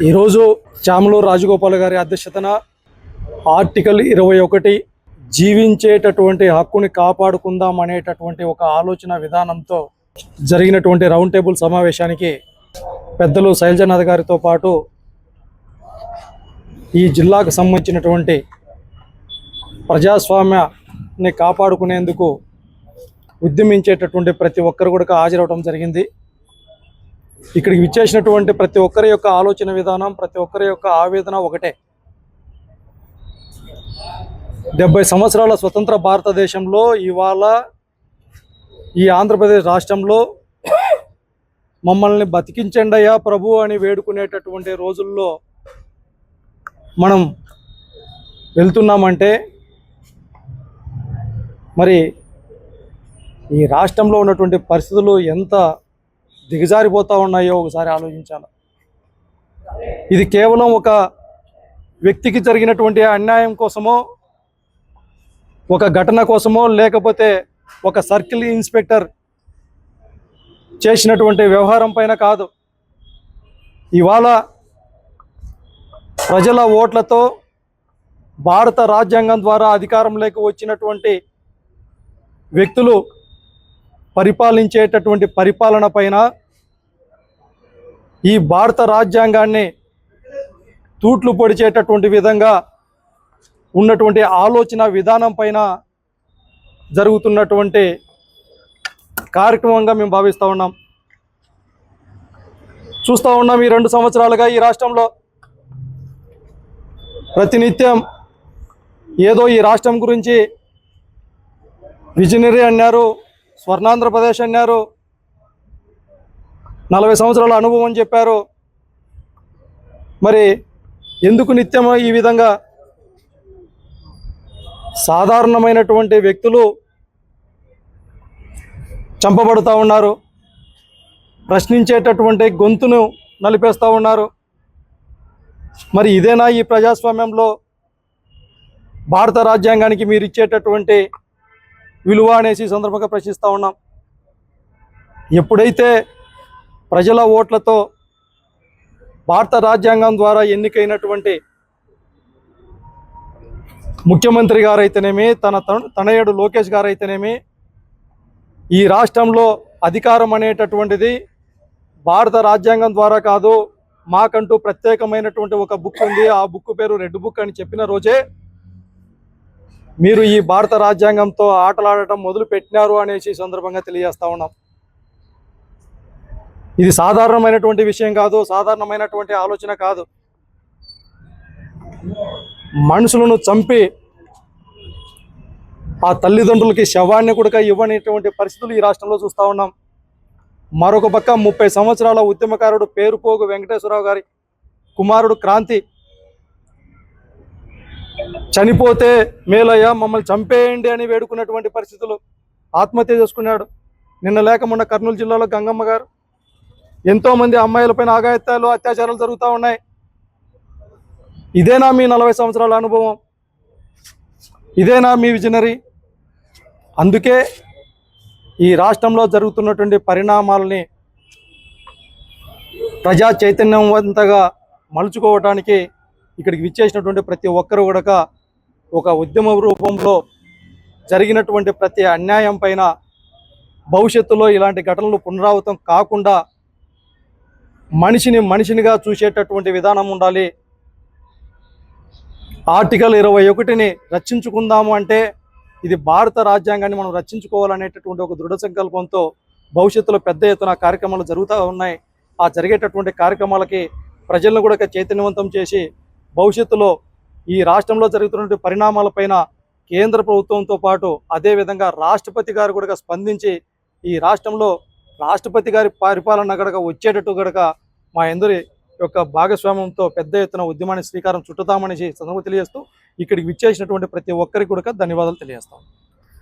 ఈరోజు చామలూరు రాజగోపాల్ గారి అధ్యక్షతన ఆర్టికల్ 21 జీవించేటటువంటి హక్కుని కాపాడుకుందాం అనేటటువంటి ఒక ఆలోచన విధానంతో జరిగినటువంటి రౌండ్ టేబుల్ సమావేశానికి పెద్దలు శైలజనాథ్ గారితో పాటు ఈ జిల్లాకు సంబంధించినటువంటి ప్రజాస్వామ్యాన్ని కాపాడుకునేందుకు ఉద్యమించేటటువంటి ప్రతి ఒక్కరు కూడా హాజరవడం జరిగింది. ఇక్కడికి విచ్చేసినటువంటి ప్రతి ఒక్కరి యొక్క ఆలోచన విధానం, ప్రతి ఒక్కరి యొక్క ఆవేదన ఒకటే. 70 సంవత్సరాల స్వతంత్ర భారతదేశంలో ఇవాళ ఈ ఆంధ్రప్రదేశ్ రాష్ట్రంలో మమ్మల్ని బతికించండయ్యా ప్రభు అని వేడుకునేటటువంటి రోజుల్లో మనం వెళ్తున్నామంటే మరి ఈ రాష్ట్రంలో ఉన్నటువంటి పరిస్థితులు ఎంత దిగజారిపోతూ ఉన్నాయో ఒకసారి ఆలోచించాలి. ఇది కేవలం ఒక వ్యక్తికి జరిగినటువంటి అన్యాయం కోసమో, ఒక ఘటన కోసమో, లేకపోతే ఒక సర్కిల్ ఇన్స్పెక్టర్ చేసినటువంటి వ్యవహారం పైన కాదు. ఇవాళ ప్రజల ఓట్లతో భారత రాజ్యాంగం ద్వారా అధికారంలోకి వచ్చినటువంటి వ్యక్తులు పరిపాలించేటటువంటి పరిపాలన పైన, ఈ భారత రాజ్యాంగాన్ని తూట్లు పొడిచేటటువంటి విధంగా ఉన్నటువంటి ఆలోచన విధానం పైన జరుగుతున్నటువంటి కార్యక్రమంగా మేము భావిస్తూ ఉన్నాం. చూస్తూ ఉన్నాం ఈ 2 సంవత్సరాలుగా ఈ రాష్ట్రంలో ప్రతినిత్యం ఏదో ఈ రాష్ట్రం గురించి విజనరీ అన్నారు, స్వర్ణాంధ్రప్రదేశ్ అన్నారు, 40 సంవత్సరాల అనుభవం అని చెప్పారు. మరి ఎందుకు నిత్యం ఈ విధంగా సాధారణమైనటువంటి వ్యక్తులు చంపబడుతూ ఉన్నారు, ప్రశ్నించేటటువంటి గొంతును నలిపేస్తూ ఉన్నారు? మరి ఇదేనా ఈ ప్రజాస్వామ్యంలో భారత రాజ్యాంగానికి మీరు ఇచ్చేటటువంటి విలువ అనేసి సందర్భంగా ప్రశ్నిస్తూ ఉన్నాం. ఎప్పుడైతే ప్రజల ఓట్లతో భారత రాజ్యాంగం ద్వారా ఎన్నికైనటువంటి ముఖ్యమంత్రి గారైతేనేమి, తనయుడు లోకేష్ గారైతేనేమి, ఈ రాష్ట్రంలో అధికారం అనేటటువంటిది భారత రాజ్యాంగం ద్వారా కాదు, మాకంటూ ప్రత్యేకమైనటువంటి ఒక బుక్ ఉంది, ఆ బుక్ పేరు రెడ్ బుక్ అని చెప్పిన రోజే మీరు ఈ భారత రాజ్యాంగంతో ఆటలాడటం మొదలు పెట్టినారు అనేసి సందర్భంగా తెలియజేస్తా ఉన్నాం. ఇది సాధారణమైనటువంటి విషయం కాదు, సాధారణమైనటువంటి ఆలోచన కాదు. మనుషులను చంపి ఆ తల్లిదండ్రులకి శవాన్ని కూడా ఇవ్వనేటువంటి పరిస్థితులు ఈ రాష్ట్రంలో చూస్తూ ఉన్నాం. మరొక పక్క 30 సంవత్సరాల ఉద్యమకారుడు పేరుపోగు వెంకటేశ్వరరావు గారి కుమారుడు క్రాంతి చనిపోతే మేలయ్య మమ్మల్ని చంపేయండి అని వేడుకున్నటువంటి పరిస్థితులు, ఆత్మహత్య చేసుకున్నాడు. నిన్న లేక మొన్న కర్నూలు జిల్లాలో గంగమ్మ గారు, ఎంతోమంది అమ్మాయిలపైన అఘాయిత్యాలు, అత్యాచారాలు జరుగుతూ ఉన్నాయి. ఇదేనా మీ 40 సంవత్సరాల అనుభవం? ఇదేనా మీ విజనరీ? అందుకే ఈ రాష్ట్రంలో జరుగుతున్నటువంటి పరిణామాలని ప్రజా చైతన్యవంతంగా మలుచుకోవటానికి ఇక్కడికి విచ్చేసినటువంటి ప్రతి ఒక్కరు కూడా ఒక ఉద్యమ రూపంలో జరిగినటువంటి ప్రతి అన్యాయం పైన భవిష్యత్తులో ఇలాంటి ఘటనలు పునరావృతం కాకుండా మనిషినిగా చూసేటటువంటి విధానం ఉండాలి. ఆర్టికల్ 21ని రక్షించుకుందాము అంటే ఇది భారత రాజ్యాంగాన్ని మనం రక్షించుకోవాలనేటటువంటి ఒక దృఢ సంకల్పంతో భవిష్యత్తులో పెద్ద ఎత్తున కార్యక్రమాలు జరుగుతూ ఉన్నాయి. ఆ జరిగేటటువంటి కార్యక్రమాలకి ప్రజలను కూడా చైతన్యవంతం చేసి భవిష్యత్తులో ఈ రాష్ట్రంలో జరుగుతున్న పరిణామాలపైన కేంద్ర ప్రభుత్వంతో పాటు అదేవిధంగా రాష్ట్రపతి గారు కూడా స్పందించి ఈ రాష్ట్రంలో రాష్ట్రపతి గారి పరిపాలన గడక వచ్చేటట్టు గడక మా అందరి యొక్క భాగస్వామ్యంతో పెద్ద ఎత్తున ఉద్యమాన్ని శ్రీకారం చుట్టుతామని సందర్భంగా తెలియజేస్తూ ఇక్కడికి విచ్చేసినటువంటి ప్రతి ఒక్కరికి కూడా ధన్యవాదాలు తెలియజేస్తాం.